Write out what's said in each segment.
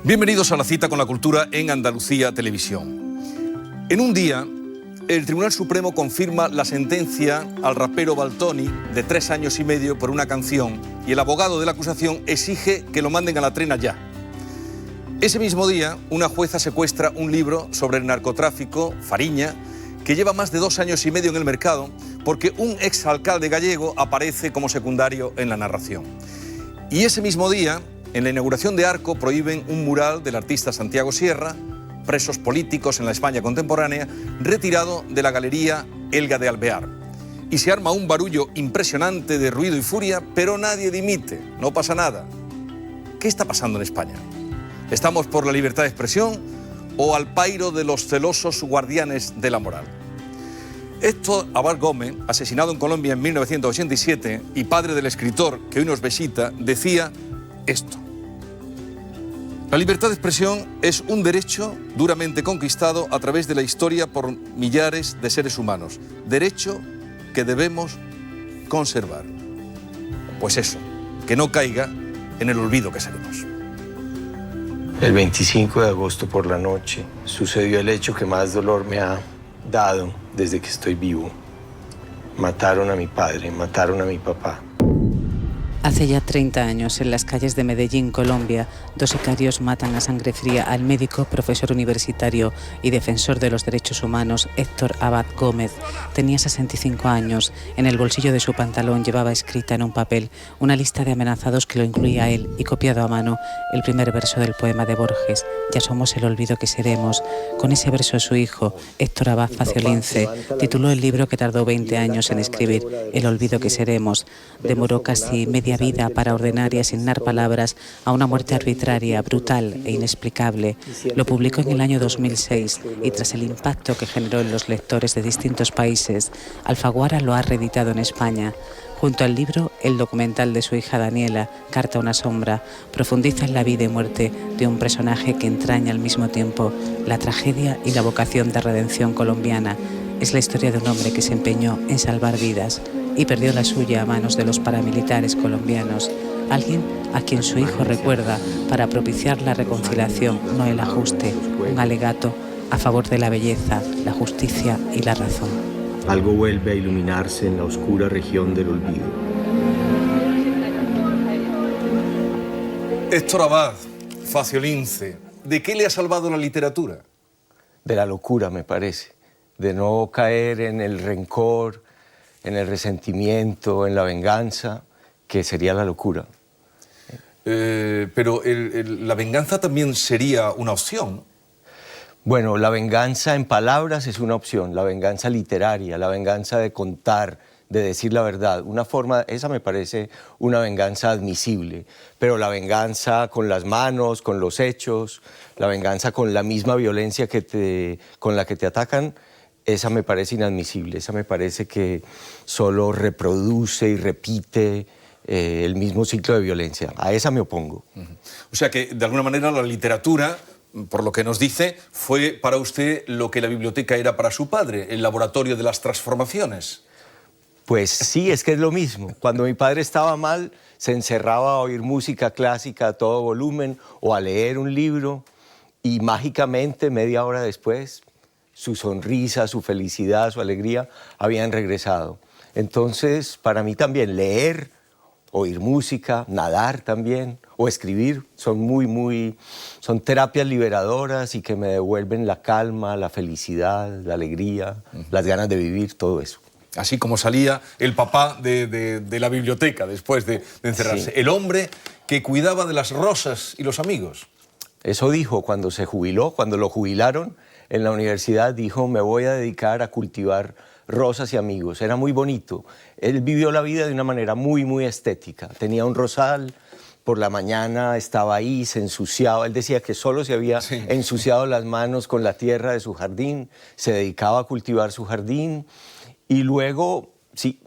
Bienvenidos a la cita con la cultura en Andalucía Televisión. En un día, el Tribunal Supremo confirma la sentencia al rapero Valtony de 3 años y medio por una canción y el abogado de la acusación exige que lo manden a la trena ya. Ese mismo día, una jueza secuestra un libro sobre el narcotráfico, Fariña, que lleva más de 2 años y medio en el mercado porque un exalcalde gallego aparece como secundario en la narración. Y ese mismo día, en la inauguración de Arco, prohíben un mural del artista Santiago Sierra, presos políticos en la España contemporánea, retirado de la galería Elga de Alvear. Y se arma un barullo impresionante de ruido y furia, pero nadie dimite, no pasa nada. ¿Qué está pasando en España? ¿Estamos por la libertad de expresión o al pairo de los celosos guardianes de la moral? Héctor Abad Gómez, asesinado en Colombia en 1987 y padre del escritor que hoy nos visita, decía esto: la libertad de expresión es un derecho duramente conquistado a través de la historia por millares de seres humanos, derecho que debemos conservar. Pues eso, que no caiga en el olvido que seremos. El 25 de agosto por la noche sucedió el hecho que más dolor me ha dado desde que estoy vivo. Mataron a mi padre, mataron a mi papá. Hace ya 30 años, en las calles de Medellín, Colombia, 2 sicarios matan a sangre fría al médico, profesor universitario y defensor de los derechos humanos Héctor Abad Gómez. Tenía 65 años. En el bolsillo de su pantalón llevaba escrita en un papel una lista de amenazados que lo incluía a él y copiado a mano el primer verso del poema de Borges, Ya somos el olvido que seremos. Con ese verso su hijo, Héctor Abad Faciolince, tituló el libro que tardó 20 años en escribir, El olvido que seremos. Demoró casi media vida para ordenar y asignar palabras a una muerte arbitraria, brutal e inexplicable. Lo publicó en el año 2006 y tras el impacto que generó en los lectores de distintos países, Alfaguara lo ha reeditado en España. Junto al libro, el documental de su hija Daniela, Carta a una sombra, profundiza en la vida y muerte de un personaje que entraña al mismo tiempo la tragedia y la vocación de redención colombiana. Es la historia de un hombre que se empeñó en salvar vidas y perdió la suya a manos de los paramilitares colombianos. Alguien a quien su hijo recuerda para propiciar la reconciliación, no el ajuste, un alegato a favor de la belleza, la justicia y la razón. Algo vuelve a iluminarse en la oscura región del olvido. Héctor Abad Faciolince, ¿de qué le ha salvado la literatura? De la locura, me parece. De no caer en el rencor, en el resentimiento, en la venganza, que sería la locura. Pero la venganza también sería una opción. Bueno, la venganza en palabras es una opción, la venganza literaria, la venganza de contar, de decir la verdad. Una forma, esa me parece una venganza admisible, pero la venganza con las manos, con los hechos, la venganza con la misma violencia con la que te atacan, esa me parece inadmisible, esa me parece que solo reproduce y repite el mismo ciclo de violencia. A esa me opongo. O sea que, de alguna manera, la literatura, por lo que nos dice, fue para usted lo que la biblioteca era para su padre, el laboratorio de las transformaciones. Pues sí, es que es lo mismo. Cuando mi padre estaba mal, se encerraba a oír música clásica a todo volumen o a leer un libro y mágicamente, media hora después, su sonrisa, su felicidad, su alegría habían regresado. Entonces, para mí también leer, oír música, nadar también, o escribir, son terapias liberadoras y que me devuelven la calma, la felicidad, la alegría, las ganas de vivir, todo eso. Así como salía el papá de la biblioteca después de encerrarse. Sí. El hombre que cuidaba de las rosas y los amigos. Eso dijo cuando se jubiló, cuando lo jubilaron en la universidad, dijo, me voy a dedicar a cultivar rosas y amigos. Era muy bonito. Él vivió la vida de una manera muy estética. Tenía un rosal, por la mañana estaba ahí, se ensuciaba. Él decía que solo se había ensuciado las manos con la tierra de su jardín, se dedicaba a cultivar su jardín y luego, sí,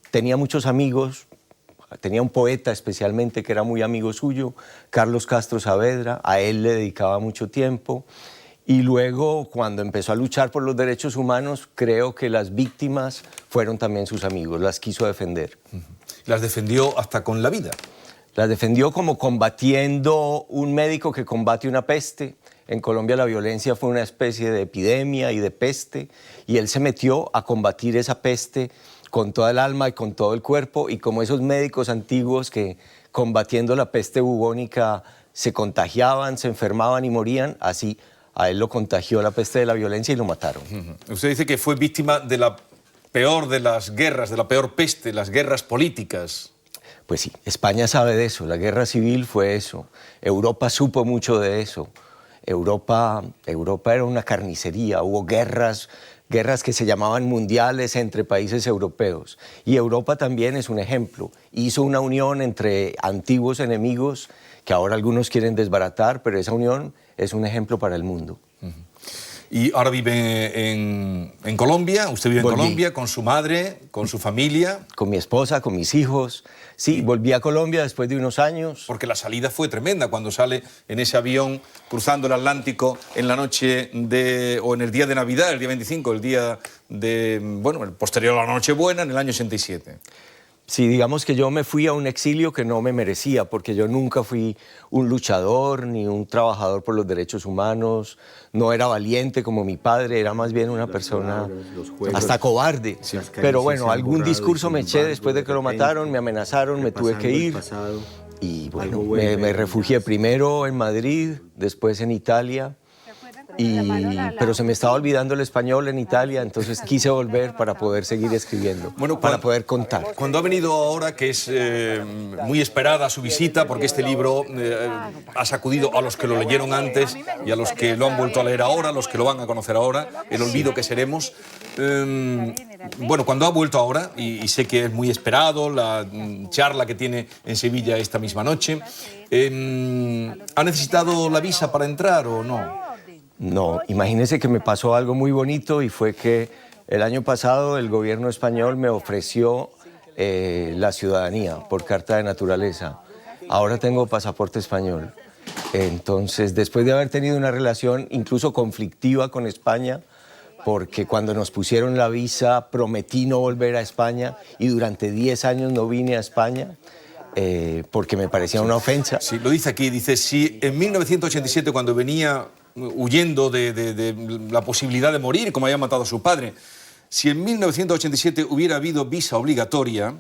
tenía muchos amigos. Tenía un poeta especialmente que era muy amigo suyo, Carlos Castro Saavedra, a él le dedicaba mucho tiempo. Y luego, cuando empezó a luchar por los derechos humanos, creo que las víctimas fueron también sus amigos, las quiso defender. Las defendió hasta con la vida. Las defendió como combatiendo un médico que combate una peste. En Colombia la violencia fue una especie de epidemia y de peste, y él se metió a combatir esa peste con toda el alma y con todo el cuerpo, y como esos médicos antiguos que combatiendo la peste bubónica se contagiaban, se enfermaban y morían, así a él lo contagió la peste de la violencia y lo mataron. Usted dice que fue víctima de la peor de las guerras, de la peor peste, las guerras políticas. Pues sí, España sabe de eso, la guerra civil fue eso, Europa supo mucho de eso, Europa era una carnicería, hubo guerras que se llamaban mundiales entre países europeos, y Europa también es un ejemplo, hizo una unión entre antiguos enemigos que ahora algunos quieren desbaratar, pero esa unión es un ejemplo para el mundo. Y ahora vive en Colombia, usted vive en Colombia con su madre, con su familia. Con mi esposa, con mis hijos. Sí, volví a Colombia después de unos años. Porque la salida fue tremenda cuando sale en ese avión cruzando el Atlántico en la noche o en el día de Navidad, el día 25, el día de, bueno, el posterior a la Nochebuena, en el año 87. Sí, digamos que yo me fui a un exilio que no me merecía, porque yo nunca fui un luchador ni un trabajador por los derechos humanos, no era valiente como mi padre, era más bien una persona hasta cobarde. Sí. Pero bueno, algún discurso me eché después de que lo mataron, me amenazaron, me tuve que ir. Y bueno, me refugié primero en Madrid, después en Italia. Pero se me estaba olvidando el español en Italia, entonces quise volver para poder seguir escribiendo, para poder contar. Cuando ha venido ahora, que es muy esperada su visita, porque este libro ha sacudido a los que lo leyeron antes y a los que lo han vuelto a leer ahora, a los que lo van a conocer ahora, El olvido que seremos. Bueno, cuando ha vuelto ahora, y sé que es muy esperado, la charla que tiene en Sevilla esta misma noche, ¿ha necesitado la visa para entrar o no? No, imagínense que me pasó algo muy bonito, y fue que el año pasado el gobierno español me ofreció la ciudadanía por carta de naturaleza. Ahora tengo pasaporte español. Entonces, después de haber tenido una relación incluso conflictiva con España, porque cuando nos pusieron la visa prometí no volver a España, y durante 10 años no vine a España, porque me parecía una ofensa. Sí, lo dice aquí, dice, si en 1987, cuando venía huyendo de la posibilidad de morir, como había matado a su padre, si en 1987 hubiera habido visa obligatoria,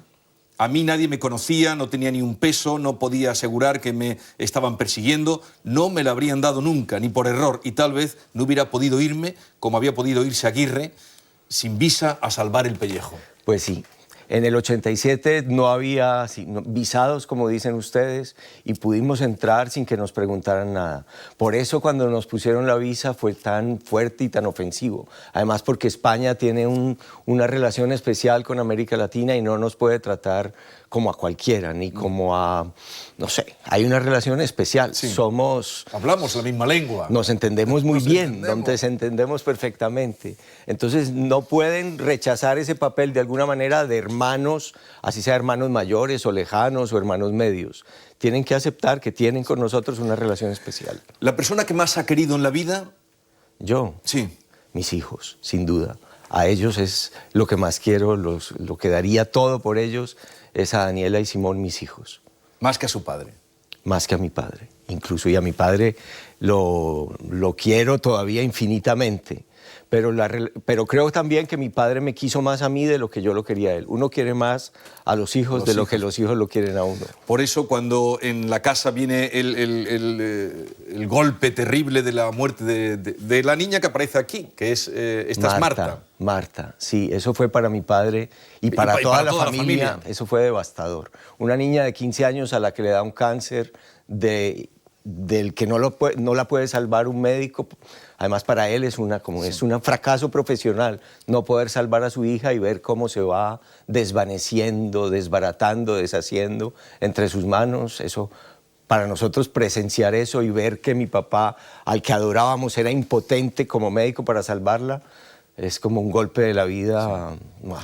a mí nadie me conocía, no tenía ni un peso, no podía asegurar que me estaban persiguiendo, no me la habrían dado nunca, ni por error, y tal vez no hubiera podido irme, como había podido irse Aguirre, sin visa, a salvar el pellejo. Pues sí. En el 87 no había visados, como dicen ustedes, y pudimos entrar sin que nos preguntaran nada. Por eso cuando nos pusieron la visa fue tan fuerte y tan ofensivo. Además porque España tiene una relación especial con América Latina y no nos puede tratar como a cualquiera, ni como a, no sé, hay una relación especial. Sí. Hablamos la misma lengua. Nos entendemos muy bien, nos entendemos perfectamente. Entonces no pueden rechazar ese papel de alguna manera de hermanos, así sea hermanos mayores o lejanos o hermanos medios. Tienen que aceptar que tienen con nosotros una relación especial. ¿La persona que más ha querido en la vida? Yo. Sí. Mis hijos, sin duda. A ellos es lo que más quiero, lo que daría todo por ellos, es a Daniela y Simón, mis hijos. ¿Más que a su padre? Más que a mi padre. Incluso, y a mi padre lo quiero todavía infinitamente. Pero creo también que mi padre me quiso más a mí de lo que yo lo quería a él. Uno quiere más a los hijos de lo que los hijos lo quieren a uno. Por eso cuando en la casa viene el golpe terrible de la muerte de la niña que aparece aquí, que es esta Marta, es Marta. Marta, sí, eso fue para mi padre y para toda la familia, eso fue devastador. Una niña de 15 años a la que le da un cáncer del que no la puede salvar un médico. Además, para él es un fracaso profesional no poder salvar a su hija y ver cómo se va desvaneciendo, desbaratando, deshaciendo entre sus manos. Eso, para nosotros presenciar eso y ver que mi papá, al que adorábamos, era impotente como médico para salvarla, es como un golpe de la vida. Sí. Wow.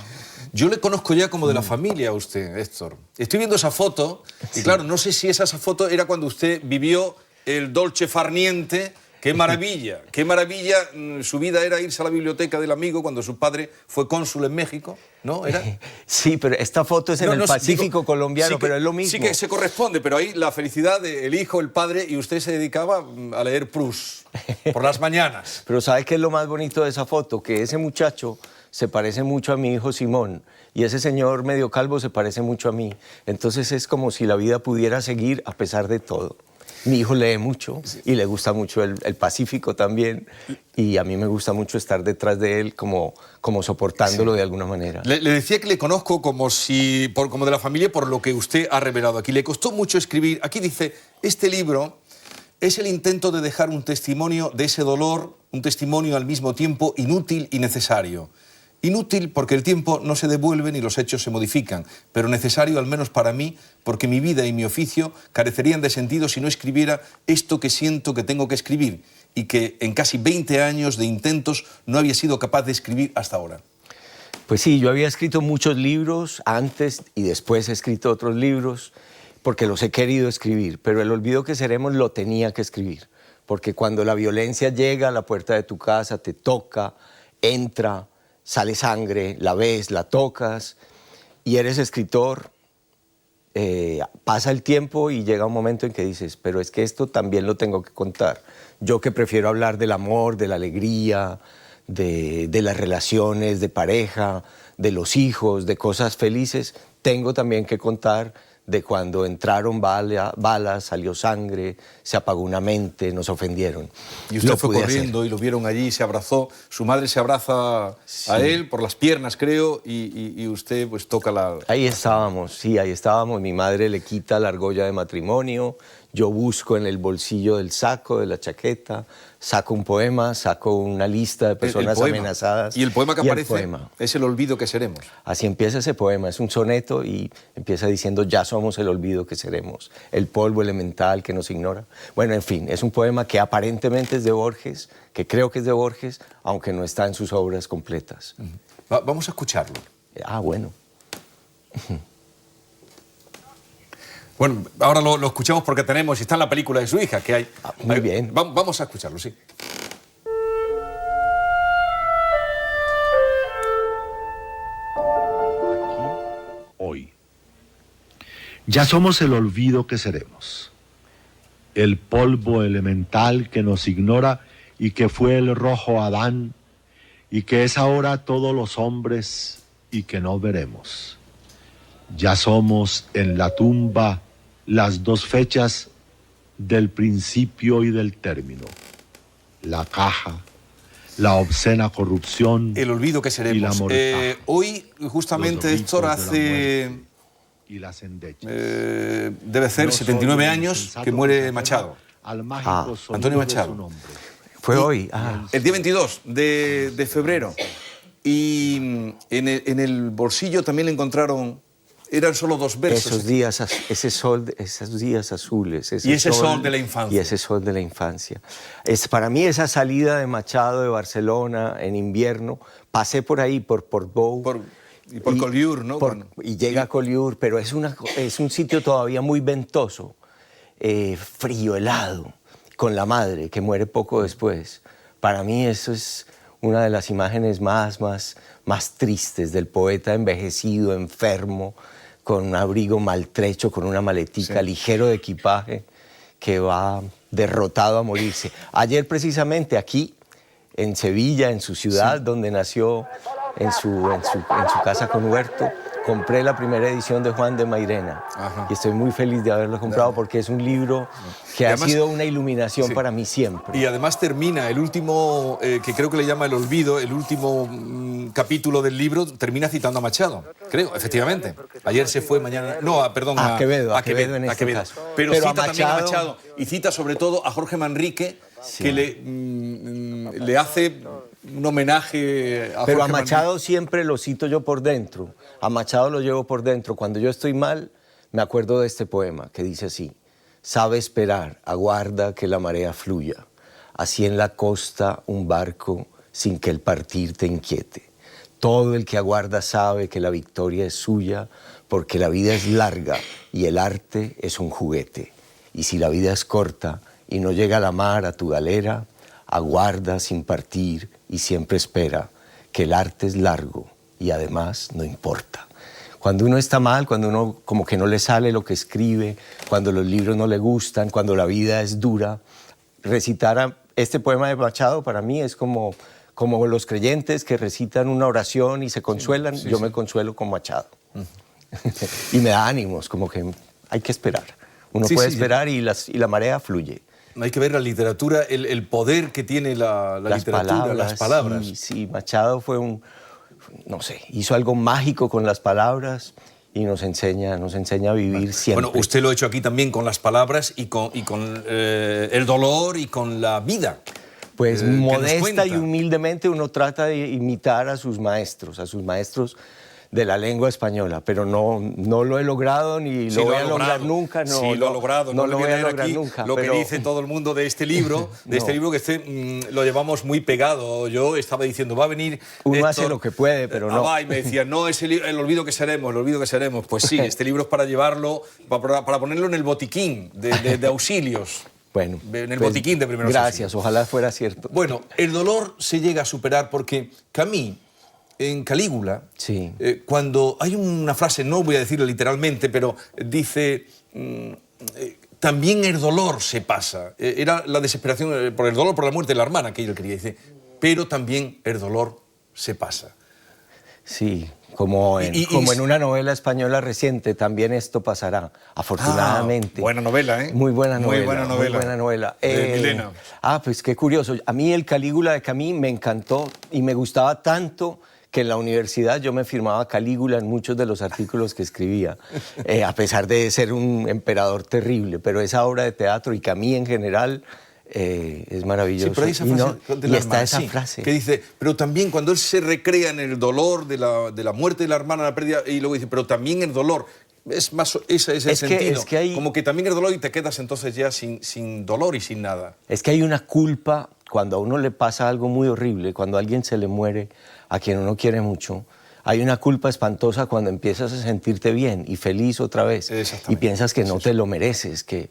Yo le conozco ya como de la familia a usted, Héctor. Estoy viendo esa foto y claro, no sé si esa foto era cuando usted vivió el dolce far niente Qué maravilla, qué maravilla. Su vida era irse a la biblioteca del amigo cuando su padre fue cónsul en México, ¿no? ¿Era? Sí, pero esta foto es en el Pacífico colombiano, pero es lo mismo. Sí que se corresponde, pero ahí la felicidad del hijo, el padre, y usted se dedicaba a leer Proust por las mañanas. Pero ¿sabe qué es lo más bonito de esa foto? Que ese muchacho se parece mucho a mi hijo Simón y ese señor medio calvo se parece mucho a mí. Entonces es como si la vida pudiera seguir a pesar de todo. Mi hijo lee mucho y le gusta mucho el Pacífico también y a mí me gusta mucho estar detrás de él como soportándolo de alguna manera. Le decía que le conozco como de la familia por lo que usted ha revelado aquí. Le costó mucho escribir. Aquí dice, este libro es el intento de dejar un testimonio de ese dolor, un testimonio al mismo tiempo inútil y necesario. Inútil porque el tiempo no se devuelve ni los hechos se modifican, pero necesario al menos para mí porque mi vida y mi oficio carecerían de sentido si no escribiera esto que siento que tengo que escribir y que en casi 20 años de intentos no había sido capaz de escribir hasta ahora. Pues sí, yo había escrito muchos libros antes y después he escrito otros libros porque los he querido escribir, pero El olvido que seremos lo tenía que escribir, porque cuando la violencia llega a la puerta de tu casa, te toca, entra, sale sangre, la ves, la tocas y eres escritor, pasa el tiempo y llega un momento en que dices, pero es que esto también lo tengo que contar. Yo que prefiero hablar del amor, de la alegría, de las relaciones de pareja, de los hijos, de cosas felices, tengo también que contar de cuando entraron balas, salió sangre, se apagó una mente, nos ofendieron. Y usted fue corriendo y lo vieron allí, se abrazó. Su madre se abraza a él por las piernas, creo, y usted pues toca la... Ahí estábamos, sí, ahí estábamos. Mi madre le quita la argolla de matrimonio, yo busco en el bolsillo del saco, de la chaqueta, saco un poema, saco una lista de personas amenazadas. Y el poema que aparece es El olvido que seremos. Así empieza ese poema, es un soneto y empieza diciendo ya somos el olvido que seremos, el polvo elemental que nos ignora. Bueno, en fin, es un poema que aparentemente es de Borges, que creo que es de Borges, aunque no está en sus obras completas. Vamos a escucharlo. Ah, bueno. Bueno, ahora lo escuchamos porque tenemos, está en la película de su hija, que hay... Muy bien. Vamos a escucharlo, sí. Hoy. Ya somos el olvido que seremos, el polvo elemental que nos ignora y que fue el rojo Adán y que es ahora todos los hombres y que no veremos. Ya somos en la tumba las dos fechas del principio y del término, la caja, la obscena corrupción, el olvido que seremos. Y la mortaja. Hoy, justamente, Héctor, hace... Y las endechas. Debe ser 79 años que muere Machado. Antonio Machado. Fue hoy. El día 22 de febrero. Y en el bolsillo también le encontraron... Eran solo 2 versos. Esos días, esos días azules. Y ese sol de la infancia. Y ese sol de la infancia. Para mí esa salida de Machado de Barcelona en invierno, pasé por ahí, por Portbou. Y por Collioure, ¿no? Y llega a Collioure, pero es un sitio todavía muy ventoso, frío, helado, con la madre, que muere poco después. Para mí eso es una de las imágenes más tristes del poeta envejecido, enfermo, con un abrigo maltrecho, con una maletica, ligero de equipaje, que va derrotado a morirse. Ayer precisamente aquí, en Sevilla, en su ciudad, donde nació, en su casa con Huerto, compré la primera edición de Juan de Mairena. Ajá. Y estoy muy feliz de haberlo comprado porque es un libro que además, ha sido una iluminación para mí siempre. Y además termina el último, que creo que le llama El olvido, el último capítulo del libro, termina citando a Machado. Creo, efectivamente. Ayer se fue, mañana... No, perdón, a Quevedo en este caso. Pero cita también a Machado y cita sobre todo a Jorge Manrique, que le hace un homenaje a Pero Jorge a Machado Manrique. Siempre lo cito yo por dentro. A Machado lo llevo por dentro. Cuando yo estoy mal, me acuerdo de este poema que dice así: sabe esperar, aguarda que la marea fluya, así en la costa un barco sin que el partir te inquiete. Todo el que aguarda sabe que la victoria es suya, porque la vida es larga y el arte es un juguete. Y si la vida es corta, y no llega la mar a tu galera, aguarda sin partir y siempre espera, que el arte es largo y además no importa. Cuando uno está mal, cuando uno como que no le sale lo que escribe, cuando los libros no le gustan, cuando la vida es dura, recitar este poema de Machado para mí es como los creyentes que recitan una oración y se consuelan. Yo me consuelo con Machado. Y me da ánimos, como que hay que esperar. Uno puede esperar y la marea fluye. Hay que ver la literatura, el poder que tiene la literatura, las palabras. Sí, Machado fue no sé, hizo algo mágico con las palabras y nos enseña a vivir siempre. Bueno, usted lo ha hecho aquí también con las palabras y con el dolor y con la vida. Pues modesta y humildemente uno trata de imitar a sus maestros de la lengua española, pero no lo he logrado ni lo voy a lograr nunca. No, sí, lo ha logrado. No lo voy a lograr aquí nunca. Lo que dice todo el mundo de este libro, que lo llevamos muy pegado. Yo estaba diciendo, va a venir Uno Héctor, hace lo que puede, pero no. Y me decía, no, es el olvido que seremos, el olvido que seremos. Pues sí, este libro es para llevarlo, para ponerlo en el botiquín de auxilios. Bueno, en el botiquín de primeros gracias, auxilios. ojalá fuera cierto. Bueno, el dolor se llega a superar porque Camus, en Calígula, sí. Cuando hay una frase, no voy a decirla literalmente, pero dice, también el dolor se pasa. Era la desesperación por el dolor, por la muerte de la hermana que él quería. Dice, pero también el dolor se pasa. Sí, como en una novela española reciente, también esto pasará, afortunadamente. Buena novela, ¿eh? Muy buena novela. Muy buena novela. De Milena. Pues qué curioso. A mí el Calígula de Camus me encantó y me gustaba tanto que en la universidad yo me firmaba Calígula en muchos de los artículos que escribía, a pesar de ser un emperador terrible, pero esa obra de teatro y Camus en general es maravilloso. Sí, pero hay esa frase y está esa frase. Que dice, pero también cuando él se recrea en el dolor de la muerte de la hermana, la pérdida, y luego dice, pero también el dolor. Es más, ese es el sentido. Como que también el dolor y te quedas entonces ya sin dolor y sin nada. Es que hay una culpa cuando a uno le pasa algo muy horrible, cuando a alguien se le muere, a quien uno quiere mucho. Hay una culpa espantosa cuando empiezas a sentirte bien y feliz otra vez. Y piensas que no te lo mereces, que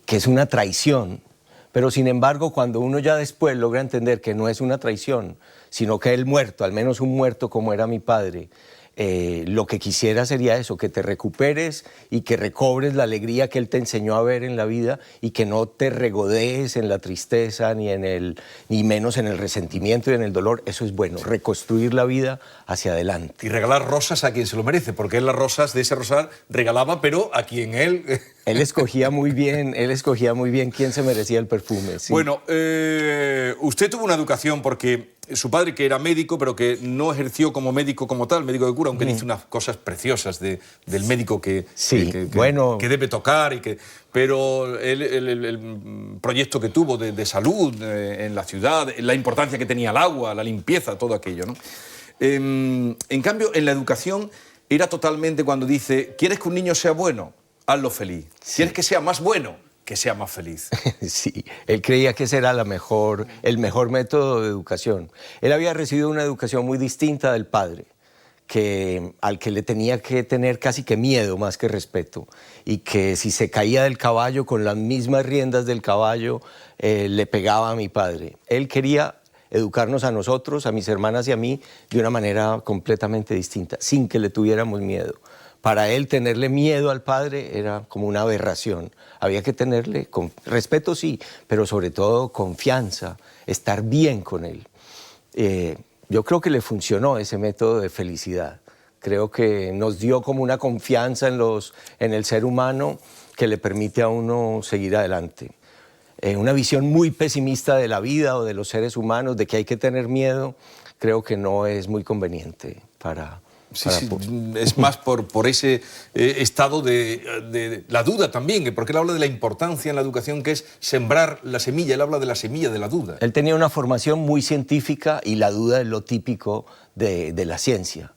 es una traición. Pero sin embargo, cuando uno ya después logra entender que no es una traición, sino que el muerto, al menos un muerto como era mi padre, lo que quisiera sería eso, que te recuperes y que recobres la alegría que él te enseñó a ver en la vida y que no te regodees en la tristeza ni menos en el resentimiento y en el dolor. Eso es bueno, reconstruir la vida hacia adelante. Y regalar rosas a quien se lo merece, porque él las rosas de ese rosal regalaba, pero a quien él... Él escogía muy bien quién se merecía el perfume. Sí. Bueno, usted tuvo una educación porque su padre, que era médico, pero que no ejerció como médico como tal, médico de cura, aunque dice unas cosas preciosas del médico que debe tocar, pero el proyecto que tuvo de salud en la ciudad, la importancia que tenía el agua, la limpieza, todo aquello, ¿no? En cambio, en la educación era totalmente cuando dice, ¿quieres que un niño sea bueno? Hazlo feliz. Sí. ¿Quieres que sea más bueno? Que sea más feliz. Sí, él creía que ese era el mejor método de educación. Él había recibido una educación muy distinta del padre, al que le tenía que tener casi que miedo más que respeto, y que si se caía del caballo con las mismas riendas del caballo, le pegaba a mi padre. Él quería educarnos a nosotros, a mis hermanas y a mí, de una manera completamente distinta, sin que le tuviéramos miedo. Para él, tenerle miedo al padre era como una aberración. Había que tenerle respeto, sí, pero sobre todo confianza, estar bien con él. Yo creo que le funcionó ese método de felicidad. Creo que nos dio como una confianza en el ser humano que le permite a uno seguir adelante. Una visión muy pesimista de la vida o de los seres humanos, de que hay que tener miedo, creo que no es muy conveniente para... Sí, es más por ese estado de la duda también, porque él habla de la importancia en la educación que es sembrar la semilla, él habla de la semilla de la duda. Él tenía una formación muy científica y la duda es lo típico de la ciencia.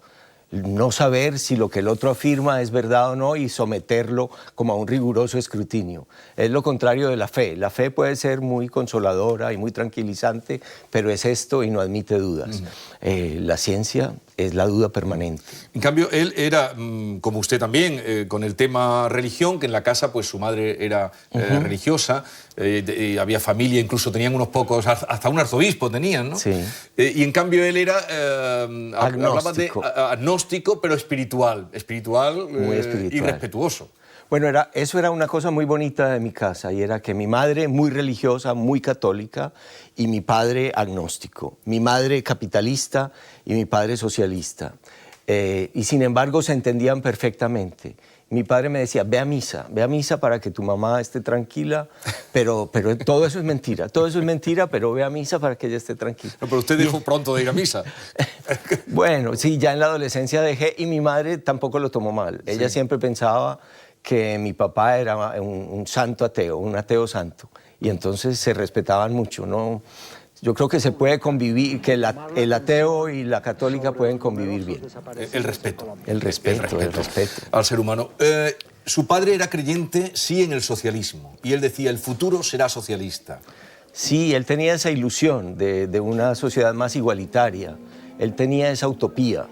No saber si lo que el otro afirma es verdad o no y someterlo como a un riguroso escrutinio. Es lo contrario de la fe. La fe puede ser muy consoladora y muy tranquilizante, pero es esto y no admite dudas. La ciencia es la duda permanente. En cambio, él era, como usted también, con el tema religión, que en la casa pues su madre era religiosa, y había familia, incluso tenían unos pocos, hasta un arzobispo tenían, ¿no? Sí. Y en cambio él era, hablaba de Agnóstico. agnóstico, pero espiritual, Muy espiritual. y respetuoso. Bueno, eso era una cosa muy bonita de mi casa, y era que mi madre muy religiosa, muy católica, y mi padre agnóstico. Mi madre capitalista y mi padre socialista. Y sin embargo se entendían perfectamente. Mi padre me decía, ve a misa para que tu mamá esté tranquila, pero todo eso es mentira, pero ve a misa para que ella esté tranquila. No, pero usted dejó pronto de ir a misa. Bueno, sí, ya en la adolescencia dejé, y mi madre tampoco lo tomó mal. Ella siempre pensaba que mi papá era un santo ateo, un ateo santo, y entonces se respetaban mucho, ¿no? Yo creo que se puede convivir, que el ateo y la católica pueden convivir bien. El respeto. El respeto. Al ser humano. Su padre era creyente, sí, en el socialismo, y él decía, el futuro será socialista. Sí, él tenía esa ilusión de una sociedad más igualitaria, él tenía esa utopía.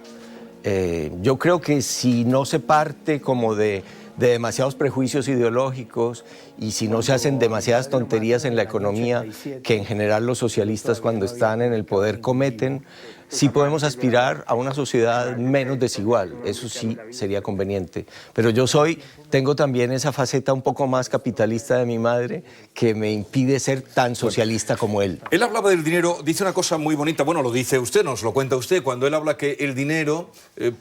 Yo creo que si no se parte como de demasiados prejuicios ideológicos, y si no se hacen demasiadas tonterías en la economía que en general los socialistas cuando están en el poder cometen, sí podemos aspirar a una sociedad menos desigual. Eso sí sería conveniente. Pero tengo también esa faceta un poco más capitalista de mi madre que me impide ser tan socialista como él. Él hablaba del dinero, dice una cosa muy bonita, bueno, lo dice usted, nos lo cuenta usted, cuando él habla que el dinero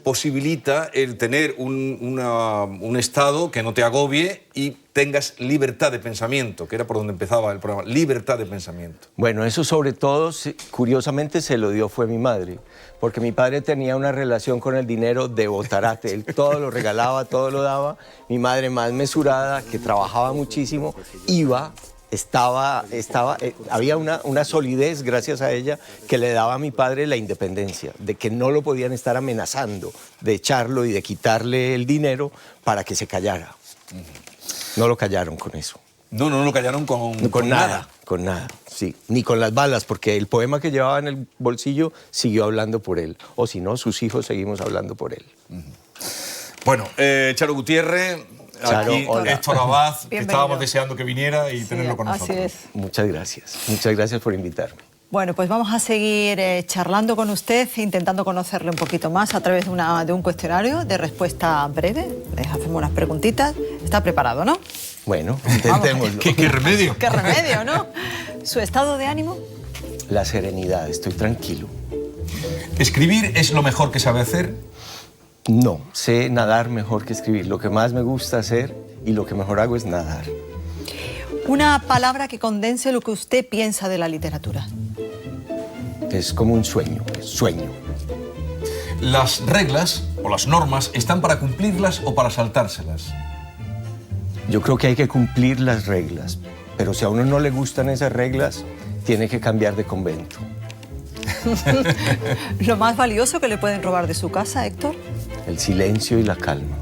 posibilita el tener un estado que no te agobie y tengas libertad de pensamiento, que era por donde empezaba el programa, libertad de pensamiento. Bueno, eso sobre todo, curiosamente, se lo dio fue mi madre, porque mi padre tenía una relación con el dinero de botarate, él todo lo regalaba, todo lo daba. Mi madre, más mesurada, que trabajaba muchísimo, había una solidez gracias a ella que le daba a mi padre la independencia, de que no lo podían estar amenazando de echarlo y de quitarle el dinero para que se callara. No lo callaron con eso. No lo callaron con nada. Con nada, sí. Ni con las balas, porque el poema que llevaba en el bolsillo siguió hablando por él. O si no, sus hijos seguimos hablando por él. Bueno, Charo Gutiérrez, Charo, aquí hola. Héctor Abad, que Bienvenido. estábamos deseando que viniera y tenerlo con nosotros. Así es. Muchas gracias. Muchas gracias por invitarme. Bueno, pues vamos a seguir charlando con usted, intentando conocerle un poquito más a través de un cuestionario de respuesta breve. Les hacemos unas preguntitas. ¿Está preparado, no? Bueno, intentémoslo. ¿Qué remedio? ¡Qué remedio!, ¿no? ¿Su estado de ánimo? La serenidad, estoy tranquilo. ¿Escribir es lo mejor que sabe hacer? No, sé nadar mejor que escribir. Lo que más me gusta hacer y lo que mejor hago es nadar. Una palabra que condense lo que usted piensa de la literatura. Es como un sueño, sueño. ¿Las reglas o las normas están para cumplirlas o para saltárselas? Yo creo que hay que cumplir las reglas, pero si a uno no le gustan esas reglas, tiene que cambiar de convento. ¿Lo más valioso que le pueden robar de su casa, Héctor? El silencio y la calma.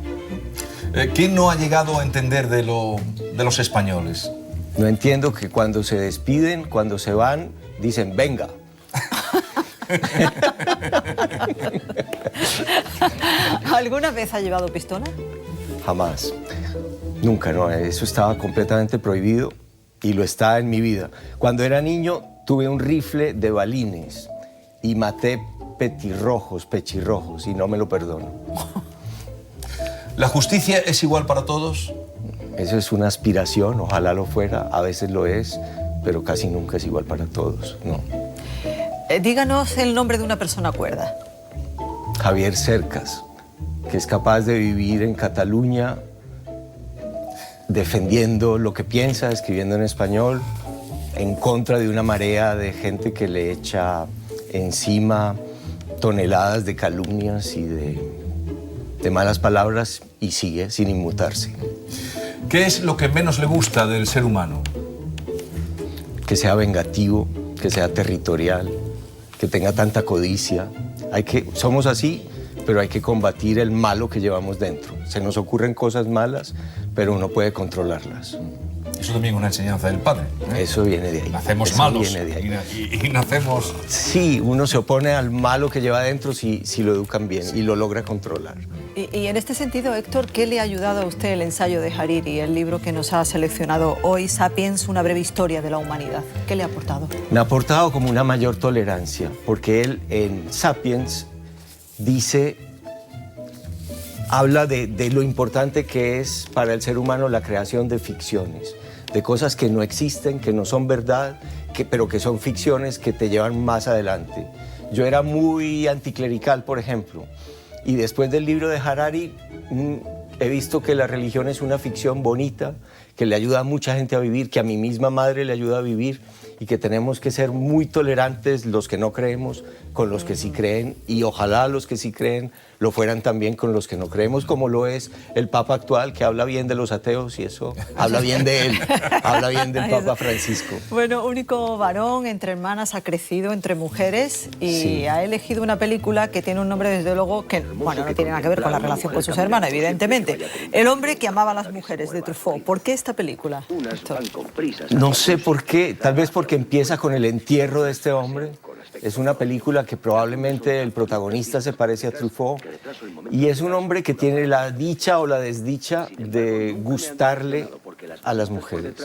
¿Quién no ha llegado a entender de los españoles? No entiendo que cuando se despiden, cuando se van, dicen, venga. ¿Alguna vez ha llevado pistola? Jamás. Nunca, no. Eso estaba completamente prohibido y lo está en mi vida. Cuando era niño tuve un rifle de balines y maté pechirrojos y no me lo perdono. ¿La justicia es igual para todos? Eso es una aspiración, ojalá lo fuera, a veces lo es, pero casi nunca es igual para todos, no. Díganos el nombre de una persona cuerda. Javier Cercas, que es capaz de vivir en Cataluña defendiendo lo que piensa, escribiendo en español, en contra de una marea de gente que le echa encima toneladas de calumnias y de malas palabras y sigue sin inmutarse. ¿Qué es lo que menos le gusta del ser humano? Que sea vengativo, que sea territorial, que tenga tanta codicia. Somos así, pero hay que combatir el malo que llevamos dentro. Se nos ocurren cosas malas, pero uno puede controlarlas. Eso también es una enseñanza del padre. Eso viene de ahí. Nacemos Eso malos viene de ahí. y nacemos... Sí, uno se opone al malo que lleva adentro si lo educan bien y lo logra controlar. Y en este sentido, Héctor, ¿qué le ha ayudado a usted el ensayo de Hariri, el libro que nos ha seleccionado hoy, Sapiens, una breve historia de la humanidad? ¿Qué le ha aportado? Me ha aportado como una mayor tolerancia, porque él en Sapiens habla de lo importante que es para el ser humano la creación de ficciones, de cosas que no existen, que no son verdad, pero que son ficciones que te llevan más adelante. Yo era muy anticlerical, por ejemplo, y después del libro de Harari he visto que la religión es una ficción bonita, que le ayuda a mucha gente a vivir, que a mi misma madre le ayuda a vivir, y que tenemos que ser muy tolerantes los que no creemos con los que sí creen, y ojalá los que sí creen lo fueran también con los que no creemos, como lo es el Papa actual, que habla bien de los ateos, y eso habla bien de él, habla bien del Papa Francisco. Bueno, único varón, entre hermanas, ha crecido entre mujeres y Sí. ha elegido una película que tiene un nombre, desde luego, que bueno, no tiene nada que ver con la relación con sus hermanas, evidentemente. El hombre que amaba a las mujeres, de Truffaut. ¿Por qué esta película, Héctor? No sé por qué, tal vez porque empieza con el entierro de este hombre. Es una película que probablemente el protagonista se parece a Truffaut, y es un hombre que tiene la dicha o la desdicha de gustarle a las mujeres.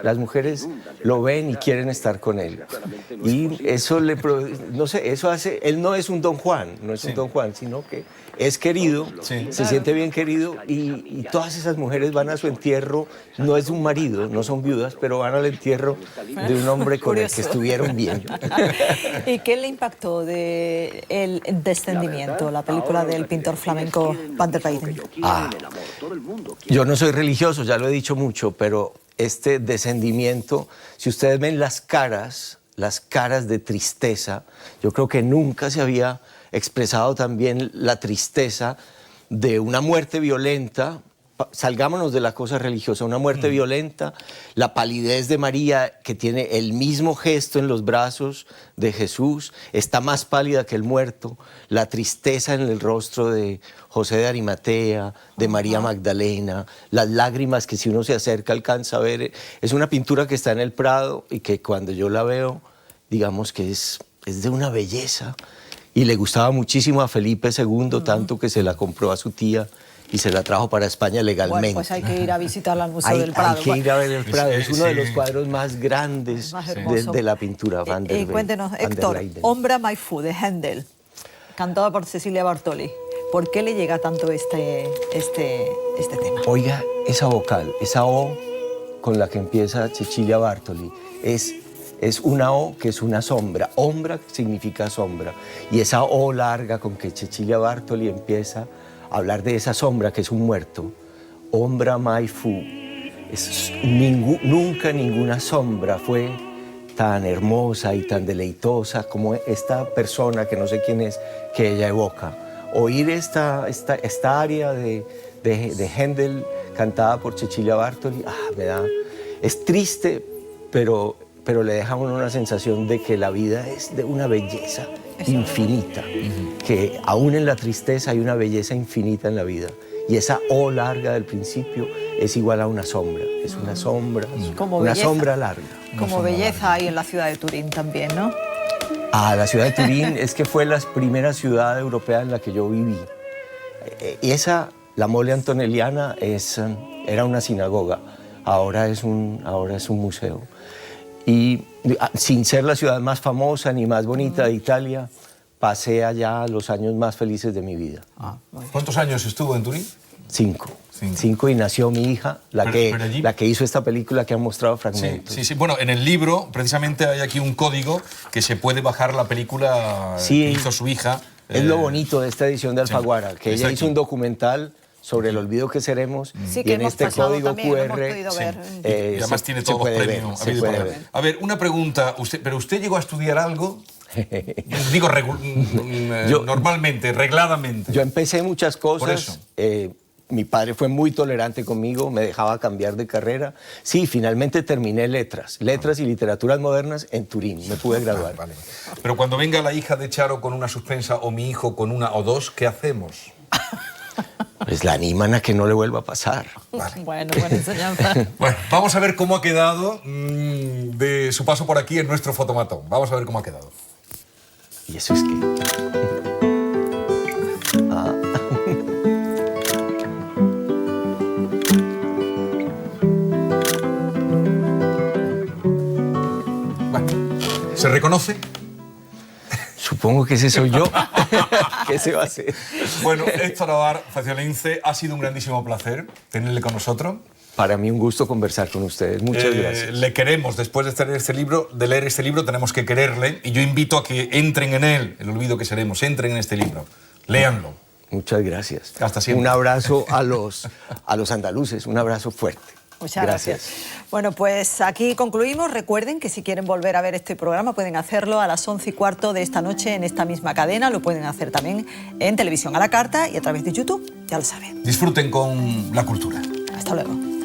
Las mujeres lo ven y quieren estar con él. Y eso no sé, eso hace, él no es un Don Juan, no es un Don Juan, sino que es querido, se siente bien querido, y todas esas mujeres van a su entierro, no es un marido, no son viudas, pero van al entierro de un hombre con el que estuvieron bien. ¿Y qué le impactó de El Descendimiento, la película del pintor flamenco Van der Weyden? Yo no soy religioso, ya lo he dicho mucho, pero este descendimiento, si ustedes ven las caras de tristeza, yo creo que nunca se había expresado también la tristeza de una muerte violenta. Salgámonos de la cosa religiosa, una muerte violenta, la palidez de María, que tiene el mismo gesto en los brazos de Jesús, está más pálida que el muerto, la tristeza en el rostro de José de Arimatea, de María Magdalena, las lágrimas que si uno se acerca alcanza a ver. Es una pintura que está en el Prado y que cuando yo la veo, digamos que es de una belleza, y le gustaba muchísimo a Felipe II, tanto que se la compró a su tía y se la trajo para España legalmente. Bueno, pues hay que ir a visitarla al Museo del Prado. Hay que ir a ver el Prado, es uno de los cuadros más grandes de la pintura. Van der Weyden. Cuéntenos, Héctor, Ombra Mai Fu, de Händel, cantada por Cecilia Bartoli. ¿Por qué le llega tanto este tema? Oiga, esa vocal, esa O con la que empieza Cecilia Bartoli, es una O que es una sombra. Ombra significa sombra. Y esa O larga con que Cecilia Bartoli empieza a hablar de esa sombra que es un muerto. Ombra mai fu. Nunca ninguna sombra fue tan hermosa y tan deleitosa como esta persona que no sé quién es, que ella evoca. Oír esta aria de Händel cantada por Cecilia Bartoli, es triste, pero le deja a uno una sensación de que la vida es de una belleza infinita, que aún en la tristeza hay una belleza infinita en la vida. Y esa O larga del principio es igual a una sombra, es una sombra, sombra larga. Como belleza hay en la ciudad de Turín también, ¿no? La ciudad de Turín es que fue la primera ciudad europea en la que yo viví. Y la Mole Antonelliana era una sinagoga, ahora es un museo. Y sin ser la ciudad más famosa ni más bonita de Italia, pasé allá los años más felices de mi vida. ¿Cuántos años estuvo en Turín? 5. 5, y nació mi hija, la que hizo esta película que han mostrado fragmentos. Sí. Bueno, en el libro precisamente hay aquí un código que se puede bajar la película que hizo su hija. Es lo bonito de esta edición de Alfaguara, que ella hizo un documental sobre el olvido que seremos, y en este código QR y además tiene todos los premios. A ver, una pregunta, ¿pero usted llegó a estudiar algo? Digo, normalmente, regladamente. Yo empecé muchas cosas. Por eso. Mi padre fue muy tolerante conmigo, me dejaba cambiar de carrera. Sí, finalmente terminé letras y literaturas modernas en Turín, me pude graduar. Vale. Pero cuando venga la hija de Charo con una suspensa o mi hijo con una o dos, ¿qué hacemos? Pues la animan a que no le vuelva a pasar. Vale. Bueno, buena enseñanza. Bueno, vamos a ver cómo ha quedado de su paso por aquí en nuestro fotomatón. Vamos a ver cómo ha quedado. ¿Y eso es qué? Ah. Bueno, ¿se reconoce? Supongo que ese soy yo. ¿Qué se va a hacer? Bueno, Héctor Abad Faciolince, ha sido un grandísimo placer tenerle con nosotros. Para mí un gusto conversar con ustedes. Muchas gracias. Le queremos, después de leer este libro, tenemos que quererle. Y yo invito a que entren en él, El olvido que seremos, entren en este libro. Léanlo. Muchas gracias. Hasta siempre. Un abrazo a los andaluces, un abrazo fuerte. Muchas gracias. Bueno, pues aquí concluimos. Recuerden que si quieren volver a ver este programa pueden hacerlo a las 11:15 de esta noche en esta misma cadena. Lo pueden hacer también en Televisión a la Carta y a través de YouTube. Ya lo saben. Disfruten con la cultura. Hasta luego.